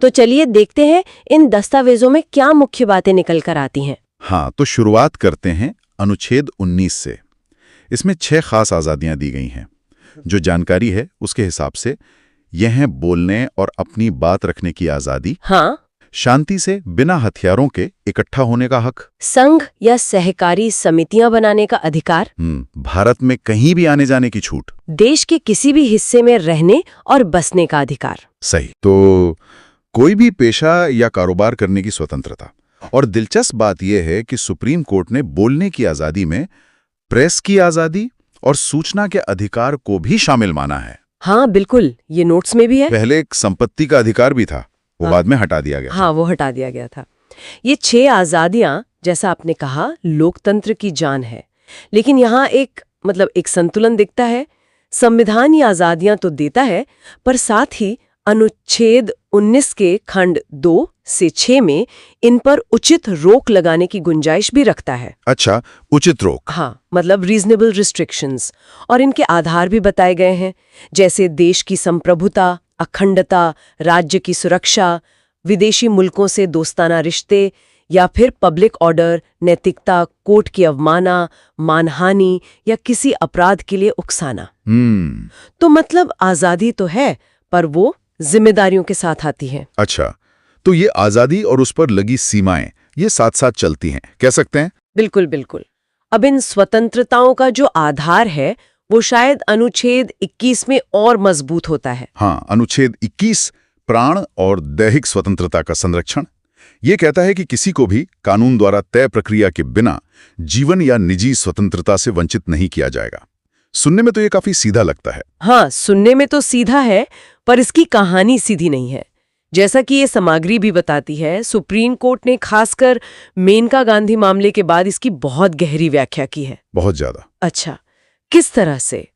तो चलिए देखते हैं इन दस्तावेजों में क्या मुख्य बातें निकल कर आती हैं। हाँ, तो शुरुआत करते हैं अनुच्छेद 19 से। इसमें 6 खास आज़ादियां दी गई हैं। जो जानकारी है उसके हिसाब से यह हैं बोलने और अपनी बात रखने की आज़ादी, हाँ, शांति से बिना हथियारों के इकट्ठा होने का हक, संघ या सहकारी समितियां बनाने का अधिकार, भारत में कहीं भी आने जाने की छूट। देश के किसी भी हिस्से में रहने और बसने का अधिकार। सही। तो कोई भी पेशा या कारोबार करने की स्वतंत्रता। और दिलचस्प बात यह है कि सुप्रीम कोर्ट ने बोलने की आज़ादी में प्रेस की आज़ादी और सूचना के अधिकार को भी शामिल माना है। हाँ बिल्कुल, ये नोट्स में भी है। पहले एक संपत्ति का अधिकार भी था, वो बाद में हटा दिया गया। हाँ, वो हटा दिया गया था। ये 6 आज़ादियां, जैसा आपने कहा, लोकतंत्र की जान है। लेकिन यहाँ एक संतुलन दिखता है। संविधान ये आज़ादियां तो देता है, पर साथ ही अनुच्छेद 19 के खंड 2 से 6 में इन पर उचित रोक लगाने की गुंजाइश भी रखता है। अच्छा, उचित रोक। हाँ, रीजनेबल रिस्ट्रिक्शंस। और इनके आधार भी बताए गए हैं, जैसे देश की संप्रभुता, अखंडता, राज्य की सुरक्षा, विदेशी मुल्कों से दोस्ताना रिश्ते, या फिर पब्लिक ऑर्डर, नैतिकता, कोर्ट की अवमानना, मानहानि या किसी अपराध के लिए उकसाना। तो आजादी तो है, पर वो जिम्मेदारियों के साथ आती है। अच्छा, तो ये आजादी और उस पर लगी सीमाएं ये साथ साथ चलती हैं, कह सकते हैं? बिल्कुल बिल्कुल। अब इन स्वतंत्रताओं का जो आधार है वो शायद अनुच्छेद 21 में और मजबूत होता है। हाँ, अनुच्छेद 21 प्राण और दैहिक स्वतंत्रता का संरक्षण। ये कहता है कि किसी को भी कानून द्वारा तय प्रक्रिया के बिना जीवन या निजी स्वतंत्रता से वंचित नहीं किया जाएगा। सुनने में तो ये काफी सीधा लगता है। हाँ, सुनने में तो सीधा है, पर इसकी कहानी सीधी नहीं है। जैसा कि ये सामग्री भी बताती है, सुप्रीम कोर्ट ने खासकर मेनका गांधी मामले के बाद इसकी बहुत गहरी व्याख्या की है। बहुत ज्यादा। अच्छा, किस तरह से?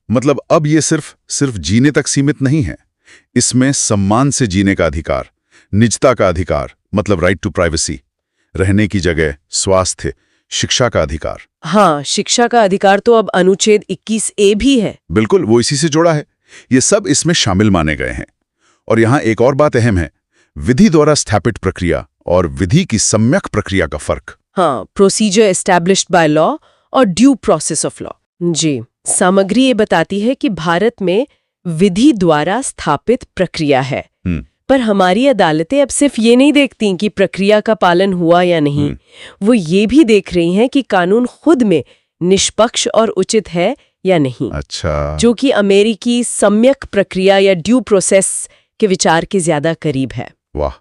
अब ये सिर्फ जीने तक सीमित नहीं है। इसमें सम्मान से जीने का अधिकार, निजता का अधिकार, राइट टू प्राइवेसी, रहने की जगह, स्वास्थ्य, शिक्षा का अधिकार। हाँ, शिक्षा का अधिकार तो अब अनुच्छेद 21A भी है। बिल्कुल, वो इसी से जुड़ा है। ये सब इसमें शामिल माने गए हैं। और यहाँ एक और बात अहम है, विधि द्वारा स्थापित प्रक्रिया और विधि की सम्यक प्रक्रिया का फर्क। हाँ, प्रोसीजर एस्टैब्लिश्ड बाय लॉ और ड्यू प्रोसेस ऑफ लॉ। जी, सामग्री ये बताती है कि भारत में विधि द्वारा स्थापित प्रक्रिया है, पर हमारी अदालतें अब सिर्फ ये नहीं देखती कि प्रक्रिया का पालन हुआ या नहीं, वो ये भी देख रही हैं कि कानून खुद में निष्पक्ष और उचित है या नहीं। अच्छा, जो कि अमेरिकी सम्यक प्रक्रिया या ड्यू प्रोसेस के विचार के ज्यादा करीब है। वाह,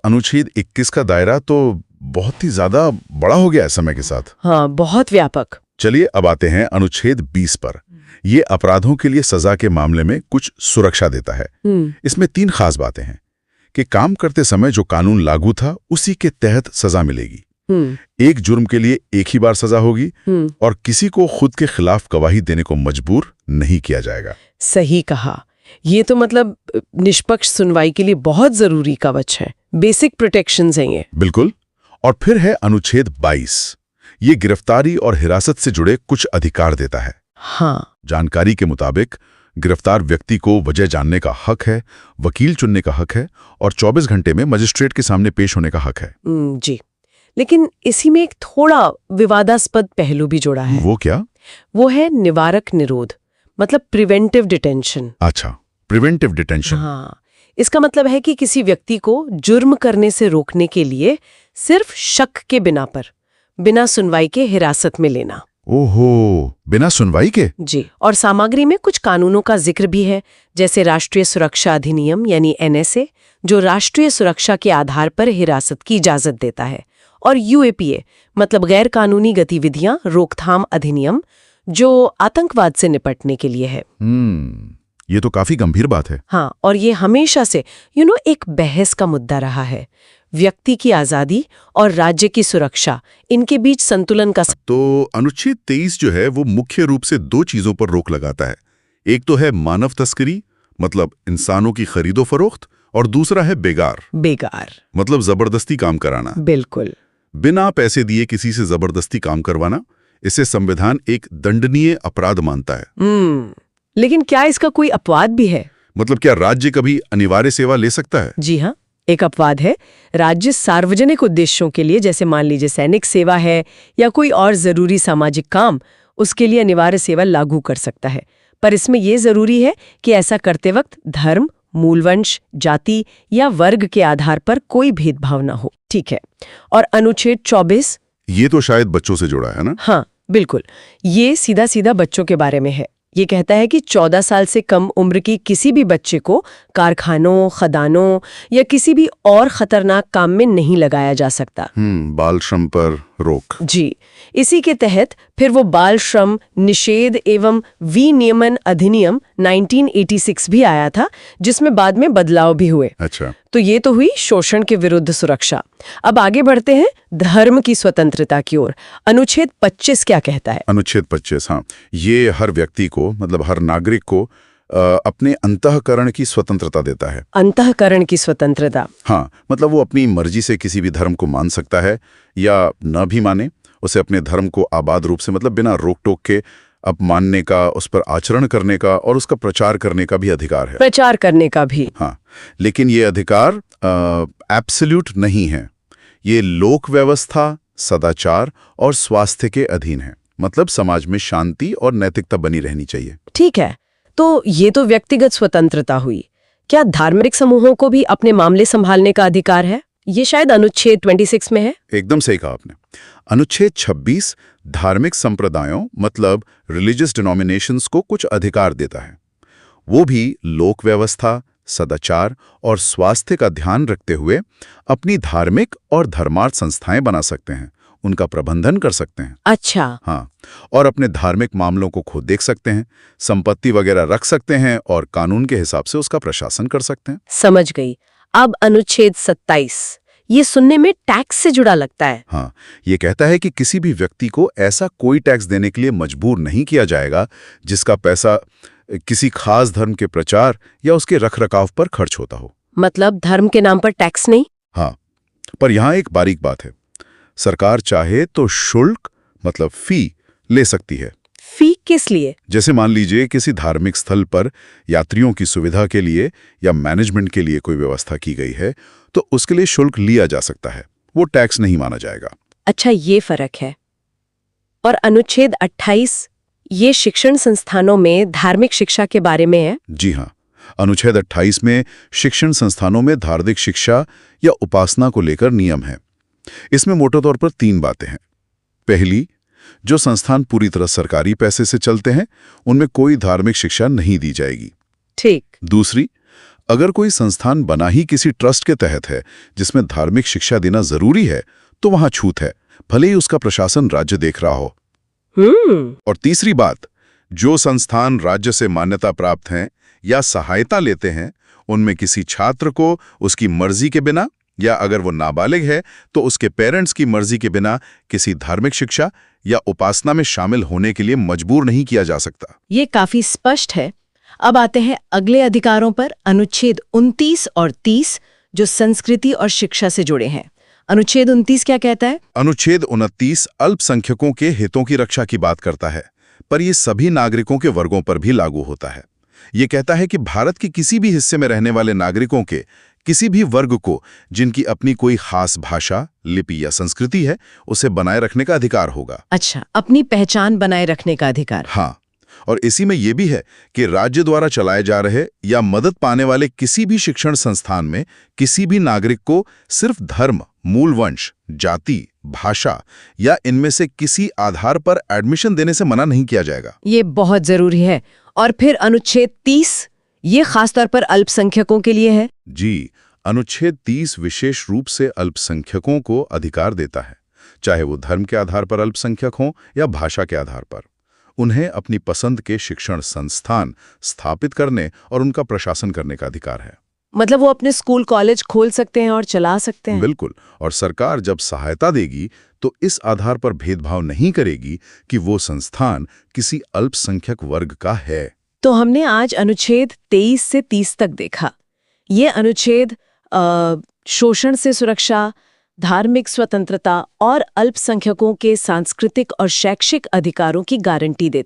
अनुच्छेद 21 का दायरा तो बहुत ही ज्यादा बड़ा हो गया है समय के साथ। हाँ, बहुत व्यापक। चलिए अब आते हैं अनुच्छेद 20 पर। ये अपराधों के लिए सजा के मामले में कुछ सुरक्षा देता है। इसमें 3 खास बातें हैं कि काम करते समय जो कानून लागू था उसी के तहत सजा मिलेगी, एक जुर्म के लिए एक ही बार सजा होगी, और किसी को खुद के खिलाफ गवाही देने को मजबूर नहीं किया जाएगा। सही कहा। ये तो निष्पक्ष सुनवाई के लिए बहुत जरूरी कवच है, बेसिक प्रोटेक्शंस हैं ये। बिल्कुल। और फिर है अनुच्छेद 22। ये गिरफ्तारी और हिरासत से जुड़े कुछ अधिकार देता है। हाँ, जानकारी के मुताबिक गिरफ्तार व्यक्ति को वजह जानने का हक है, वकील चुनने का हक है और 24 घंटे में मजिस्ट्रेट के सामने पेश होने का हक है। जी, लेकिन इसी में एक थोड़ा विवादास्पद पहलू भी जोड़ा है। वो क्या? वो है निवारक निरोध, प्रिवेंटिव डिटेंशन। अच्छा, प्रिवेंटिव डिटेंशन। हाँ, इसका मतलब है कि किसी व्यक्ति को जुर्म करने से रोकने के लिए सिर्फ शक के बिना सुनवाई के हिरासत में लेना। ओहो, बिना सुनवाई के? जी, और सामग्री में कुछ कानूनों का जिक्र भी है, जैसे राष्ट्रीय सुरक्षा अधिनियम यानी NSA, जो राष्ट्रीय सुरक्षा के आधार पर हिरासत की इजाजत देता है, और UAPA गैर कानूनी गतिविधियां रोकथाम अधिनियम, जो आतंकवाद से निपटने के लिए है। ये तो काफी गंभीर बात है। हाँ, और ये हमेशा से एक बहस का मुद्दा रहा है। व्यक्ति की आजादी और राज्य की सुरक्षा, इनके बीच संतुलन का। तो अनुच्छेद 23 जो है वो मुख्य रूप से 2 चीजों पर रोक लगाता है। एक तो है मानव तस्करी, इंसानों की खरीदो फरोख्त, और दूसरा है बेगार, जबरदस्ती काम कराना। बिल्कुल, बिना पैसे दिए किसी से जबरदस्ती काम करवाना, इसे संविधान एक दंडनीय अपराध मानता है। लेकिन क्या इसका कोई अपवाद भी है? क्या राज्य कभी अनिवार्य सेवा ले सकता है? जी हाँ, एक अपवाद है, राज्य सार्वजनिक उद्देश्यों के लिए, जैसे मान लीजिए सैनिक सेवा है या कोई और जरूरी सामाजिक काम, उसके लिए अनिवार्य सेवा लागू कर सकता है। पर इसमें यह जरूरी है कि ऐसा करते वक्त धर्म, मूलवंश, जाति या वर्ग के आधार पर कोई भेदभाव ना हो। ठीक है। और अनुच्छेद 24? ये तो शायद बच्चों से जुड़ा है ना? हाँ, बिल्कुल। ये सीधा सीधा बच्चों के बारे में है। ये कहता है कि 14 साल से कम उम्र की किसी भी बच्चे को कारखानों, खदानों या किसी भी और खतरनाक काम में नहीं लगाया जा सकता। बाल श्रम पर रोक। जी। इसी के तहत फिर वो बाल श्रम निषेध एवं विनियमन अधिनियम 1986 भी आया था, जिसमें बाद में बदलाव भी हुए। अच्छा। तो ये तो हुई शोषण के विरुद्ध सुरक्षा। अब आगे बढ़ते हैं धर्म की स्वतंत्रता की ओर। अनुच्छेद 25 क्या कहता है? अनुच्छेद 25, हाँ, ये हर व्यक्ति को, मतलब हर नागरिक को अपने अंतःकरण की स्वतंत्रता देता है। अंतःकरण की स्वतंत्रता? हाँ, मतलब वो अपनी मर्जी से किसी भी धर्म को मान सकता है या न भी माने। उसे अपने धर्म को आबाद रूप से, मतलब बिना रोक टोक के अब मानने का, उस पर आचरण करने का और उसका प्रचार करने का भी अधिकार है। प्रचार करने का भी? हाँ, लेकिन ये अधिकार एब्सोल्यूट नहीं है। ये लोक व्यवस्था, सदाचार और स्वास्थ्य के अधीन है। मतलब समाज में शांति और नैतिकता बनी रहनी चाहिए। ठीक है, तो ये तो व्यक्तिगत स्वतंत्रता हुई। क्या धार्मिक समूहों को भी अपने मामले संभालने का अधिकार है? ये शायद अनुच्छेद 26 में है। एकदम सही कहा आपने। अनुच्छेद 26 धार्मिक संप्रदायों, मतलब रिलीजियस डिनोमिनेशंस को कुछ अधिकार देता है। वो भी लोक व्यवस्था, सदाचार और स्वास्थ्य का ध्यान रखते हुए अपनी धार्मिक और धर्मार्थ संस्थाएं बना सकते हैं, उनका प्रबंधन कर सकते हैं। अच्छा। हाँ, और अपने धार्मिक मामलों को खुद देख सकते हैं, संपत्ति वगैरह रख सकते हैं और कानून के हिसाब से उसका प्रशासन कर सकते हैं। समझ गई। अब अनुच्छेद 27, ये सुनने में टैक्स से जुड़ा लगता है। हाँ, ये कहता है कि किसी भी व्यक्ति को ऐसा कोई टैक्स देने के लिए मजबूर नहीं किया जाएगा जिसका पैसा किसी खास धर्म के प्रचार या उसके रखरखाव पर खर्च होता हो। मतलब धर्म के नाम पर टैक्स नहीं? हाँ, पर यहाँ एक बारीक बात है। सरकार चाहे तो शुल्क, मतलब फी, ले सकती है। फी किस लिए? जैसे मान लीजिए किसी धार्मिक स्थल पर यात्रियों की सुविधा के लिए या मैनेजमेंट के लिए कोई व्यवस्था की गई है, तो उसके लिए शुल्क लिया जा सकता है। वो टैक्स नहीं माना जाएगा। अच्छा, ये फर्क है। और अनुच्छेद 28, ये शिक्षण संस्थानों में धार्मिक शिक्षा के बारे में है? जी हाँ, अनुच्छेद 28 में शिक्षण संस्थानों में धार्मिक शिक्षा या उपासना को लेकर नियम है। इसमें मोटे तौर पर 3 बातें हैं। पहली, जो संस्थान पूरी तरह सरकारी पैसे से चलते हैं, उनमें कोई धार्मिक शिक्षा नहीं दी जाएगी। ठीक। दूसरी, अगर कोई संस्थान बना ही किसी ट्रस्ट के तहत है जिसमें धार्मिक शिक्षा देना जरूरी है, तो वहां छूट है, भले ही उसका प्रशासन राज्य देख रहा हो। और तीसरी बात, जो संस्थान राज्य से मान्यता प्राप्त हैं या सहायता लेते हैं, उनमें किसी छात्र को उसकी मर्जी के बिना, या अगर वो नाबालिग है तो उसके पेरेंट्स की मर्जी के बिना किसी धार्मिक शिक्षा या उपासना में शामिल होने के लिए मजबूर नहीं किया जा सकता। ये काफी स्पष्ट है। अब आते हैं अगले अधिकारों पर, अनुच्छेद 29 और 30, जो संस्कृति और शिक्षा से जुड़े हैं। अनुच्छेद 29 क्या कहता है? अनुच्छेद 29 अल्पसंख्यकों के हितों की रक्षा की बात करता है, पर यह सभी नागरिकों के वर्गों पर भी लागू होता है। ये कहता है कि भारत के किसी भी हिस्से में रहने वाले नागरिकों के किसी भी वर्ग को, जिनकी अपनी कोई खास भाषा, लिपि या संस्कृति है, उसे बनाए रखने का अधिकार होगा। अच्छा, अपनी पहचान बनाए रखने का अधिकार। हाँ, और इसी में यह भी है कि राज्य द्वारा चलाए जा रहे या मदद पाने वाले किसी भी शिक्षण संस्थान में किसी भी नागरिक को सिर्फ धर्म, मूलवंश, जाति, भाषा या इनमें से किसी आधार पर एडमिशन देने से मना नहीं किया जाएगा। ये बहुत जरूरी है। और फिर अनुच्छेद 30, ये खासतौर पर अल्पसंख्यकों के लिए है। जी, अनुच्छेद 30 विशेष रूप से अल्पसंख्यकों को अधिकार देता है, चाहे वो धर्म के आधार पर अल्पसंख्यक हों या भाषा के आधार पर। उन्हें अपनी पसंद के शिक्षण संस्थान स्थापित करने और उनका प्रशासन करने का अधिकार है। मतलब वो अपने स्कूल कॉलेज खोल सकते हैं और चला सकते हैं। बिल्कुल। और सरकार जब सहायता देगी तो इस आधार पर भेदभाव नहीं करेगी कि वो संस्थान किसी अल्पसंख्यक वर्ग का है। तो हमने आज अनुच्छेद 23 से 30 तक देखा। ये अनुच्छेद शोषण से सुरक्षा, धार्मिक स्वतंत्रता और अल्पसंख्यकों के सांस्कृतिक और शैक्षिक अधिकारों की गारंटी देते हैं।